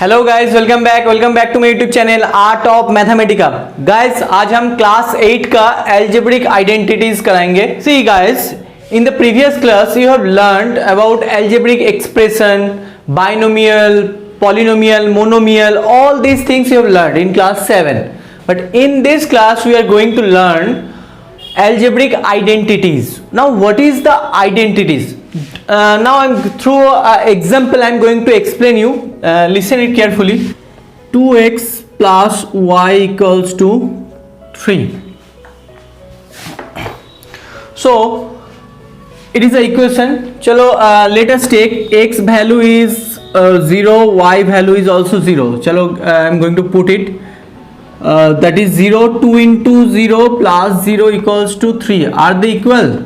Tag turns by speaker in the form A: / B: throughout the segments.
A: Hello guys, welcome back to my YouTube channel art of mathematica. Guys, आज हम class 8 का algebraic identities कराएंगे। See guys, in the previous class you have learned about algebraic expression, binomial, polynomial, monomial, all these things you have learned in class 7. But in this class we are going to learn algebraic identities. Now what is the identities? Now I'm through example I'm going to explain you. Listen it carefully. 2x plus y equals to 3. So it is a equation. Chalo, let us take x value is 0, y value is also 0. Chalo, I'm going to put it. That is 0. 2 into 0 plus 0 equals to 3. Are they equal?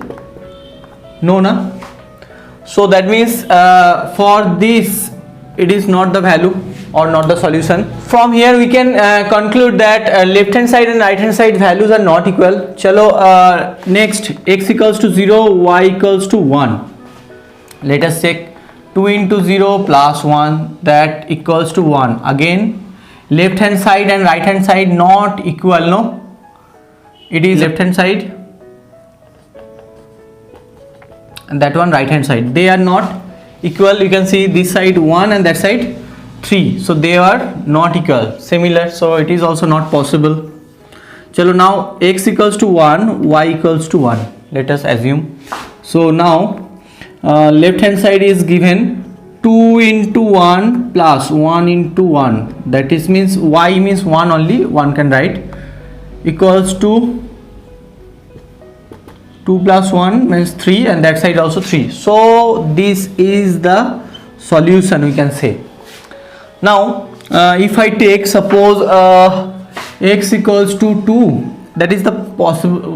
A: No, na? So that means for this it is not the value or not the solution. From here we can conclude that left hand side and right hand side values are not equal. Chalo, next x equals to 0, y equals to 1. Let us check. 2 into 0 plus 1, that equals to 1. Again, left hand side and right hand side not equal, no? It is left hand side and that one right hand side. They are not equal. You can see this side 1 and that side 3. So they are not equal. Similar. So it is also not possible. Chalo, now x equals to 1, y equals to 1. Let us assume. So now left hand side is given 2 into 1 plus 1 into 1, that is means y means 1 only, 1 can write, equals to 2 plus 1 means 3 and that side also 3. So this is the solution, we can say. Now if I take suppose x equals to 2, that is the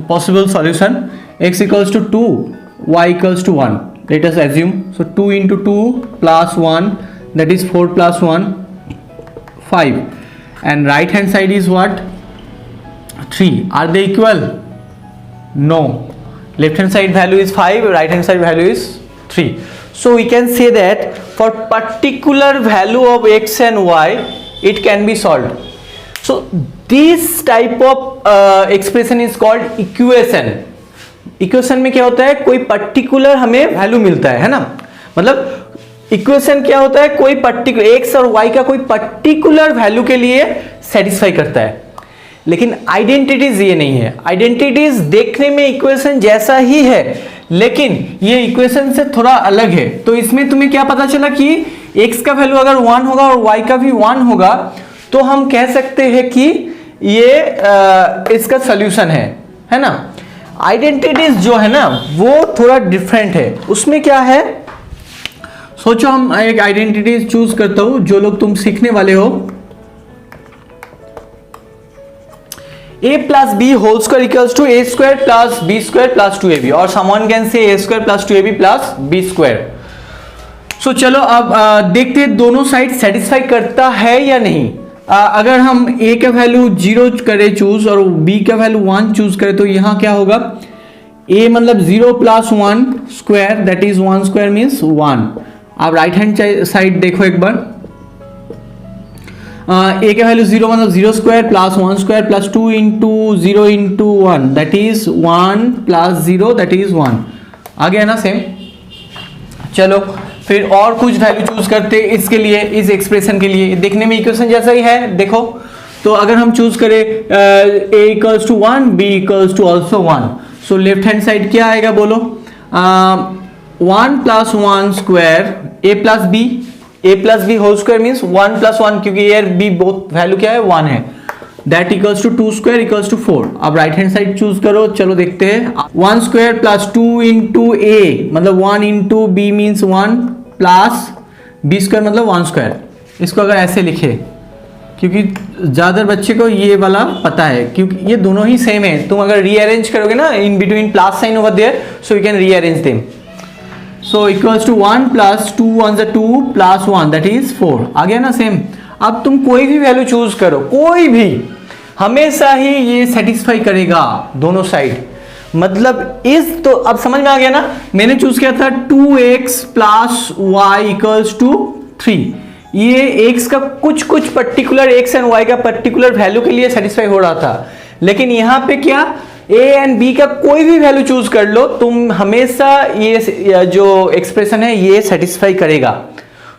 A: possible solution. X equals to 2, y equals to 1. Let us assume. So 2 into 2 plus 1, that is 4 plus 1, 5. And right hand side is what? 3. Are they equal? No. Left hand side value is 5, right hand side value is 3. So we can say that for particular value of x and y, it can be solved. So this type of expression is called equation. Equation में क्या होता है, कोई particular हमें value मिलता है ना, मतलब इक्वेशन क्या होता है, कोई पर्टिकुलर एक्स और वाई का कोई पर्टिकुलर वैल्यू के लिए सेटिस्फाई करता है। लेकिन आइडेंटिटीज ये नहीं है। आइडेंटिटीज देखने में इक्वेशन जैसा ही है लेकिन ये इक्वेशन से थोड़ा अलग है। तो इसमें तुम्हें क्या पता चला कि एक्स का वैल्यू अगर 1 होगा और वाई का भी 1 होगा तो हम कह सकते हैं कि ये इसका सोल्यूशन है ना। आइडेंटिटीज जो है ना वो थोड़ा डिफरेंट है। उसमें क्या है, सोचो हम एक आइडेंटिटीज चूज करता हूं, जो लोग तुम सीखने वाले हो। a plus b whole square equals to a square plus b square plus 2ab, और someone can say a square plus 2ab plus b square. So चलो अब देखते हैं दोनों साइड सेटिस्फाई करता है या नहीं। अगर हम a का वैल्यू 0 करें चूज और b का वैल्यू 1 चूज करें तो यहाँ क्या होगा, a मतलब 0 plus 1 square, that is 1 square means 1। आप राइट हैंड साइड देखो एक बार, a का वैल्यू 0 मतलब 0 square plus 1 square plus 2 into 0 into 1, that is 1 plus 0, that is 1। आ गया ना सेम। चलो फिर और कुछ वैल्यू चूज करते इसके लिए, इस एक्सप्रेशन के लिए। देखने में इक्वेशन जैसा ही है, देखो। तो अगर हम चूज करें a equals to 1, b equals to also 1, so left hand side क्या आएगा बोलो, 1 plus 1 square a plus b whole square means 1 plus 1, क्योंकि a और b बोथ वैल्यू क्या है 1 है, that equals to 2 square equals to 4। अब राइट हैंड साइड चूज करो। चलो देखते हैं। 1 स्क्वायर प्लस 2 इंटू a मतलब 1 into b means 1 plus b square मतलब 1 स्क्वायर। इसको अगर ऐसे लिखे, क्योंकि ज्यादा बच्चे को ये वाला पता है क्योंकि ये दोनों ही सेम है। तुम अगर रीअरेंज करोगे ना in between plus sign over there, so you can rearrange them. So equals to 1 प्लस 2 1 ज़ा 2 प्लस 1, दैट इज 4। आ गया ना सेम। अब तुम कोई भी वैल्यू चूज करो, कोई भी, हमेशा ही ये सेटिस्फाई करेगा दोनों साइड। मतलब इस, तो अब समझ में आ गया ना। मैंने चूज किया था 2x plus Y equals to 3, ये x का कुछ पर्टिकुलर x एंड y का पर्टिकुलर वैल्यू के लिए सेटिस्फाई हो रहा था, लेकिन यहाँ पे क्या a एंड b का कोई भी वैल्यू चूज कर लो, तुम हमेशा ये जो एक्सप्रेशन है ये सेटिस्फाई करेगा।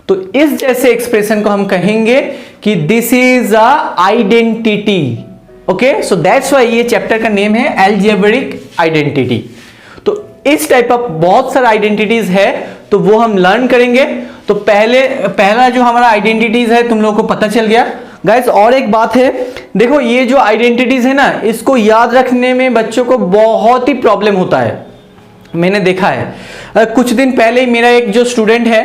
A: तो इस जैसे एक्सप्रेशन को हम कहेंगे कि this is a identity. Okay, so that's why ये चैप्टर का नेम है अलजेब्रिक आइडेंटिटी। तो इस टाइप ऑफ बहुत सारे आइडेंटिटीज है, तो वो हम लर्न करेंगे। तो पहला जो हमारा आइडेंटिटीज है तुम लोगों को पता चल गया गाइस। और एक बात है, देखो ये जो आइडेंटिटीज है ना, इसको याद रखने में बच्चों को बहुत ही प्रॉब्लम होता है, मैंने देखा है। कुछ दिन पहले ही मेरा एक जो स्टूडेंट है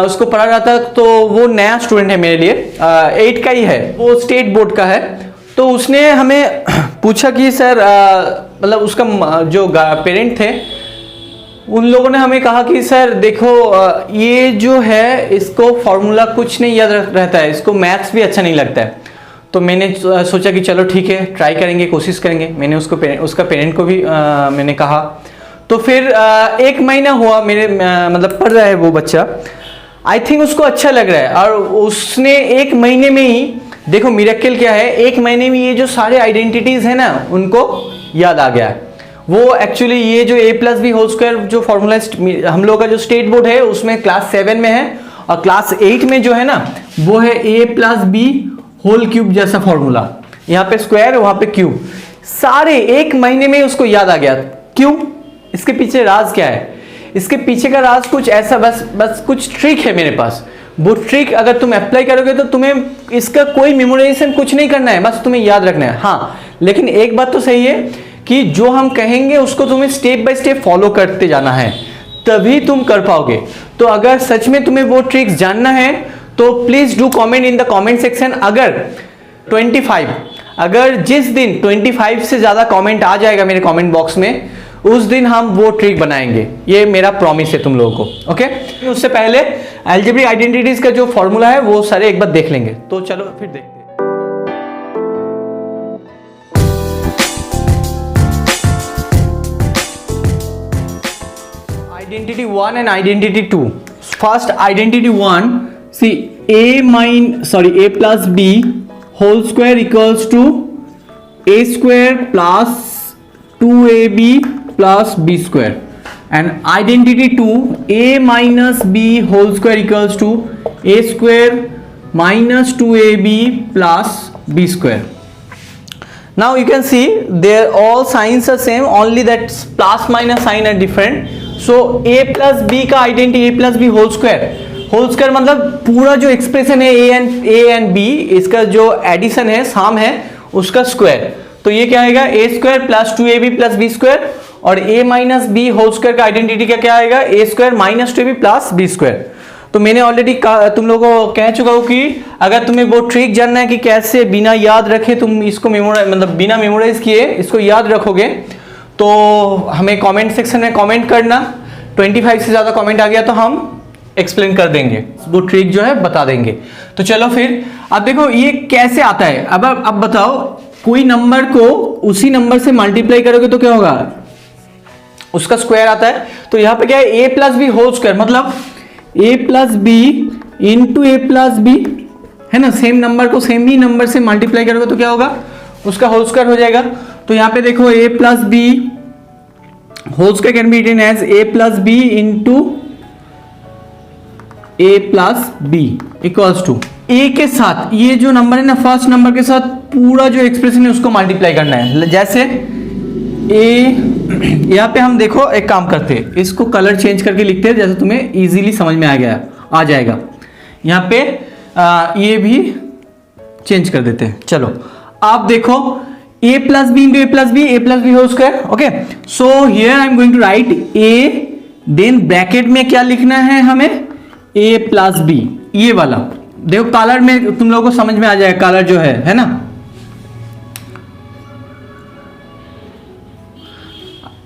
A: उसको पढ़ा रहा था, तो वो नया स्टूडेंट है मेरे लिए, 8 का ही है, वो स्टेट बोर्ड का है। तो उसने हमें पूछा कि सर मतलब उसका जो पेरेंट थे उन लोगों ने हमें कहा कि सर देखो ये जो है इसको फॉर्मूला कुछ नहीं याद रहता है, इसको मैथ्स भी अच्छा नहीं लगता है। तो मैंने सोचा कि चलो ठीक है, ट्राई करेंगे, कोशिश करेंगे। मैंने उसका पेरेंट को भी मैंने कहा। तो फिर 1 महीना हुआ मेरे मतलब पढ़ रहा है वो बच्चा, आई थिंक उसको अच्छा लग रहा है। और उसने 1 महीने में ही, देखो मिरेकल क्या है, 1 महीने में ये जो सारे आइडेंटिटीज है ना उनको याद आ गया। वो एक्चुअली ये जो a plus B whole square जो फॉर्मूला हम लोग का जो स्टेट बोर्ड है उसमें क्लास 7 में है, और क्लास 8 में जो है ना वो है a plus B whole cube जैसा फॉर्मूला, यहाँ पे स्क्वायर वहां पे क्यूब, सारे 1 महीने में उसको याद आ गया। क्यों? इसके पीछे राज क्या है? इसके पीछे का राज कुछ ऐसा, बस कुछ ट्रिक है मेरे पास। वो ट्रिक अगर तुम अप्लाई करोगे तो तुम्हें इसका कोई मेमोराइजेशन कुछ नहीं करना है, बस तुम्हें याद रखना है। हाँ, लेकिन एक बात तो सही है कि जो हम कहेंगे उसको तुम्हें स्टेप बाय स्टेप फॉलो करते जाना है, तभी तुम कर पाओगे। तो अगर सच में तुम्हें वो ट्रिक्स जानना है तो please do comment in the comment section. अगर जिस दिन 25 से ज्यादा कमेंट आ जाएगा मेरे कमेंट बॉक्स में, उस दिन हम वो ट्रिक बनाएंगे, ये मेरा प्रॉमिस है तुम लोगों को। ओके, उससे पहले अलजेब्रिक आइडेंटिटीज का जो फॉर्मूला है वो सारे एक बार देख लेंगे। तो चलो फिर देखते हैं। Identity 1 and identity 2. First identity 1, see a plus b whole square equals to a square plus 2ab plus b square, and identity 2, a minus b whole square equals to a square minus 2ab plus b square. Now you can see their all signs are same, only that plus minus sign are different. So a plus b का identity a plus b whole square मतलब पूरा जो expression है a and b, इसका जो addition है, साम है, उसका स्क्वायर। तो ये क्या आएगा? a square plus 2ab plus b square, और a minus b whole square का आइडेंटिटी का क्या आएगा? a square minus 2ab plus b square. तो मैंने ऑलरेडी तुम लोगों को कह चुका हूँ कि अगर तुम्हें वो ट्रिक जानना है कि कैसे बिना याद रखे तुम इसको मतलब बिना मेमोराइज किए इसको याद रखोगे, तो हमें कमेंट सेक्शन में कमेंट करना। 25 से ज़्यादा कमेंट आ गया तो हम एक्सप्लेन कर देंगे, वो ट्रिक जो है बता देंगे। तो चलो फिर अब देखो ये कैसे आता है। अब बताओ, कोई नंबर को उसी नंबर से मल्टीप्लाई करोगे तो क्या होगा? उसका स्क्वायर आता है। तो यहाँ पे क्या है? a plus B whole square मतलब a plus b into a plus b है ना। सेम नंबर को सेम ही नंबर से मल्टीप्लाई करोगे तो क्या होगा? उसका होल स्क्वायर हो जाएगा। तो यहाँ पे देखो a plus B whole square can be written as a plus b into a plus b equals to a के साथ ये जो नंबर है ना, फर्स्ट नंबर के साथ पूरा जो एक्सप्रेशन है उसको मल्टीप्लाई करना है। जैसे a, यहाँ पे हम देखो एक काम करते हैं, इसको कलर चेंज करके लिखते हैं, जैसे तुम्हें इजीली समझ में आ जाएगा। यहाँ पे ये भी चेंज कर देते हैं। चलो आप देखो a plus b into a plus B whole square. Okay, so here I am going to write a, then bracket में क्या लिखना है हमें? a प्लस बी, ये वाला देखो कलर में तुम लोगों को समझ में आ जाएगा, कलर जो है ना।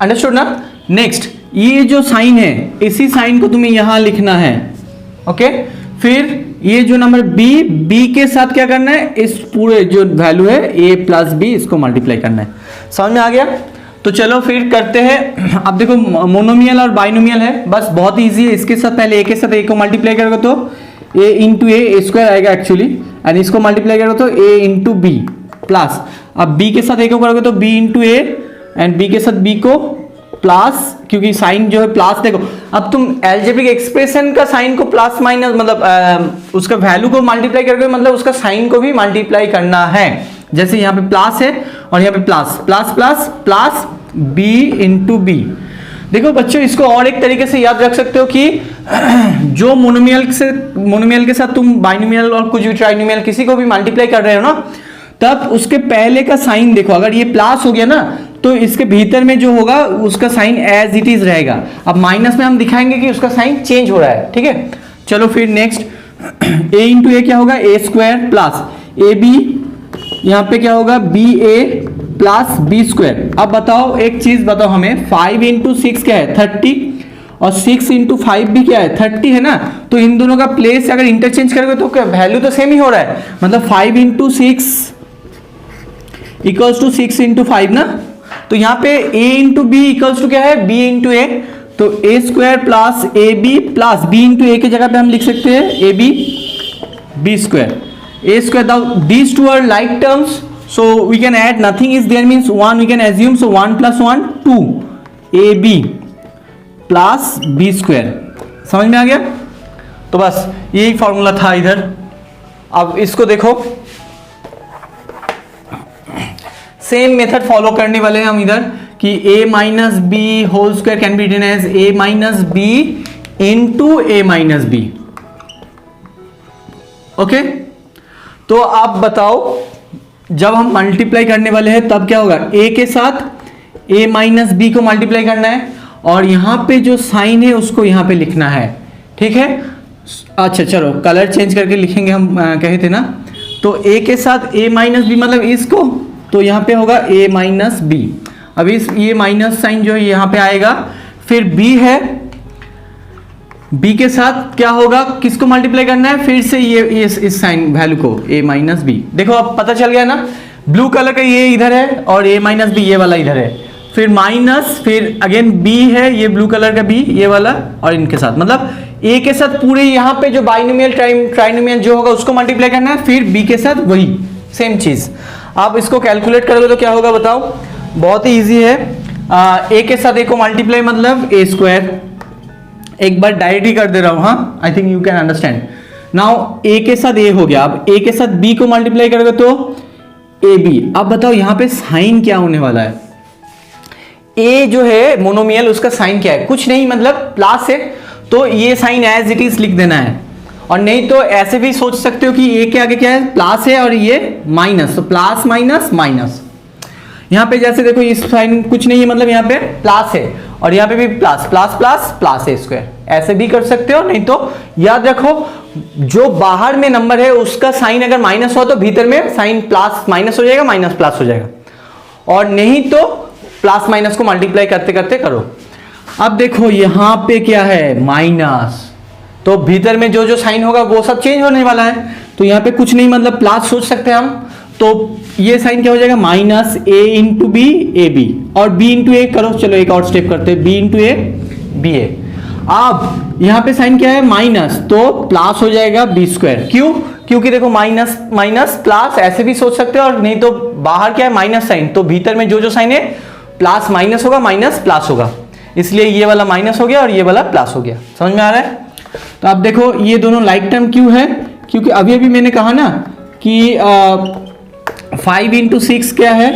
A: अंडरस्टूड ना? नेक्स्ट ये जो साइन है, इसी साइन को तुम्हें यहां लिखना है। ओके, फिर ये जो नंबर b के साथ क्या करना है? इस पूरे जो वैल्यू है a प्लस बी, इसको मल्टीप्लाई करना है। समझ में आ गया? तो चलो फिर करते हैं। अब देखो मोनोमियल और बाइनोमियल है, बस बहुत इजी है। इसके साथ पहले a के साथ a को मल्टीप्लाई करोगे तो ए इंटू ए स्क्वायर आएगा एक्चुअली, एंड इसको मल्टीप्लाई करोगे तो ए इंटू बी प्लस, अब बी के साथ ए को करोगे तो b into a, and b के साथ बी को प्लस, क्योंकि साइन जो है प्लस, देखो अब तुम एल्जेब्रिक एक्सप्रेशन का साइन को प्लस माइनस मतलब उसका वैल्यू को मल्टीप्लाई करके मतलब उसका साइन को भी मल्टीप्लाई करना है। जैसे यहाँ पे प्लस है और यहाँ पे plus plus plus plus b into b. देखो बच्चों इसको और एक तरीके से याद रख सकते हो कि जो मोनोमियल के साथ तुम बाइनोमियल और कुछ भी ट्राइनोमियल किसी को भी मल्टीप्लाई कर रहे हो ना, तब उसके पहले का साइन देखो, अगर ये प्लस हो गया ना तो इसके भीतर में जो होगा उसका साइन एज इट इज रहेगा। अब माइनस में हम दिखाएंगे कि उसका साइन चेंज हो रहा है, ठीक है। चलो फिर नेक्स्ट, ए इंटू ए क्या होगा, ए स्क्वायर प्लस ए बी, यहाँ पे क्या होगा बी ए प्लस बी स्क्वायर। अब बताओ एक चीज बताओ हमें, 5 इंटू 6 क्या है 30, और 6 इंटू 5 भी क्या है 30 है ना, तो इन दोनों का प्लेस अगर इंटरचेंज करोगे तो क्या वैल्यू तो सेम ही हो रहा है, मतलब 5 इंटू 6 इक्वल्स टू 6 इंटू 5 ना, तो यहाँ पे a into B equals to क्या है b इंटू ए, तो a square plus a b plus b into a की जगह पे हम लिख सकते हैं a b b square, a square, these two are like terms, so we can add nothing is there means 1 we can assume, so 1 plus 1 2 ab plus b square। समझ में आ गया? तो बस यही फॉर्मूला था इधर। अब इसको देखो, सेम मेथड फॉलो करने वाले हैं हम इधर कि a minus b whole square can be written as a minus b into a minus b. Okay, तो आप बताओ जब हम मल्टीप्लाई करने वाले हैं तब क्या होगा, a के साथ a माइनस बी को मल्टीप्लाई करना है और यहां पे जो साइन है उसको यहां पे लिखना है, ठीक है। अच्छा चलो कलर चेंज करके लिखेंगे हम, कहे थे ना, तो a के साथ a माइनस बी मतलब इसको, तो यहां पे होगा a माइनस बी। अब इस ये माइनस साइन जो है यहां पे आएगा, फिर b है, b के साथ क्या होगा, किसको मल्टीप्लाई करना है, फिर से ये इस साइन वैल्यू को a माइनस बी। देखो अब पता चल गया ना, ब्लू कलर का ये इधर है और a माइनस बी ये वाला इधर है, फिर माइनस, फिर अगेन b है, ये ब्लू कलर का b ये वाला, और इनके साथ मतलब a के साथ पूरे यहाँ पे जो बाइनोमियल ट्राइनोमियल जो होगा उसको मल्टीप्लाई करना है, फिर b के साथ वही सेम चीज। आप इसको कैलकुलेट करोगे तो क्या होगा बताओ, बहुत ही इजी है। a के साथ a को मल्टीप्लाई मतलब a स्क्वायर, एक बार डायरेक्ट ही कर दे रहा हूं, हाँ I think you can understand now. a के साथ a हो गया, अब a के साथ b को मल्टीप्लाई करोगे तो ab। अब बताओ यहाँ पे साइन क्या होने वाला है, a जो है मोनोमियल उसका साइन क्या है, कुछ नहीं मतलब प्लस है, तो ये साइन एज इट इज लिख देना है, और नहीं तो ऐसे भी सोच सकते हो कि a के आगे क्या है प्लस है और ये माइनस, तो प्लस माइनस माइनस। यहाँ पे जैसे देखो इस साइन कुछ नहीं है मतलब यहाँ पे प्लस है, और यहाँ पे भी प्लस प्लस प्लस प्लस है स्क्वायर, ऐसे भी कर सकते हो। नहीं तो याद रखो जो बाहर में नंबर है उसका साइन अगर माइनस हो तो भीतर में साइन प्लस माइनस हो जाएगा, माइनस प्लस हो जाएगा, और नहीं तो प्लस माइनस को मल्टीप्लाई करते करते करो। अब देखो यहाँ पे क्या है माइनस, तो भीतर में जो जो साइन होगा वो सब चेंज होने वाला है, तो यहाँ पे कुछ नहीं मतलब प्लस सोच सकते हैं हम, तो ये साइन क्या हो जाएगा minus a into b a b, और b इंटू ए करो, चलो एक और स्टेप करते हैं, b into a b a. अब यहाँ पे साइन क्या है माइनस, तो प्लस हो जाएगा b स्क्वायर, क्यों, क्योंकि देखो माइनस माइनस प्लस ऐसे भी सोच सकते हो, और नहीं तो बाहर क्या है माइनस साइन, तो भीतर में जो जो साइन है प्लस माइनस होगा माइनस प्लस होगा, इसलिए ये वाला माइनस हो गया और ये वाला प्लस हो गया। समझ में आ रहा है? तो अब देखो ये दोनों लाइक टर्म क्यों है, क्योंकि अभी अभी मैंने कहा ना कि 5 इंटू 6 क्या है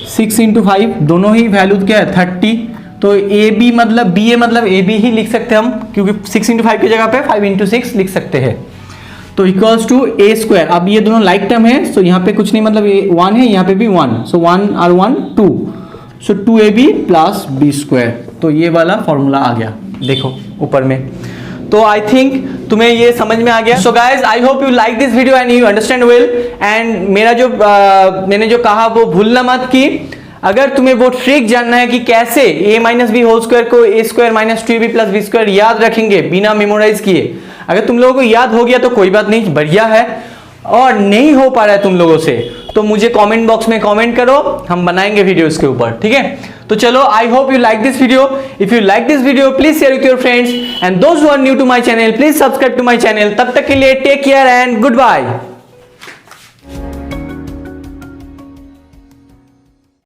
A: 6 इंटू 5, दोनों ही वैल्यू क्या है 30, तो ए बी मतलब बी ए मतलब ए बी ही लिख सकते हैं हम, क्योंकि 6 इंटू 5 की जगह पे 5 इंटू 6 लिख सकते हैं, तो इक्वल्स टू ए स्क्वायर। अब ये दोनों लाइक टर्म है, सो यहाँ पे कुछ नहीं मतलब 1 है, यहाँ पे भी 1, सो 1 और 1 2, सो 2ab प्लस बी स्क्वायर। तो ये वाला फॉर्मूला आ गया देखो ऊपर में। तो आई थिंक तुम्हें ये समझ में आ गया। So guys I hope you like this video and you understand well, and मेरा जो मैंने जो कहा वो भूलना मत कि अगर तुम्हें वो ट्रिक जानना है कि कैसे a minus b whole square को a square minus 2ab plus b square याद रखेंगे बिना मेमोराइज किए, अगर तुम लोगों को याद हो गया तो कोई बात नहीं, बढ़िया है, और नहीं हो पा रहा है तुम लोगों से तो मुझे कमेंट बॉक्स में कमेंट करो, हम बनाएंगे वीडियो इसके ऊपर, ठीक है। तो तो चलो, I hope you like this video. If you like this video please share with your friends and those who are new to my channel please subscribe to my channel. तब तक के लिए take care and good bye.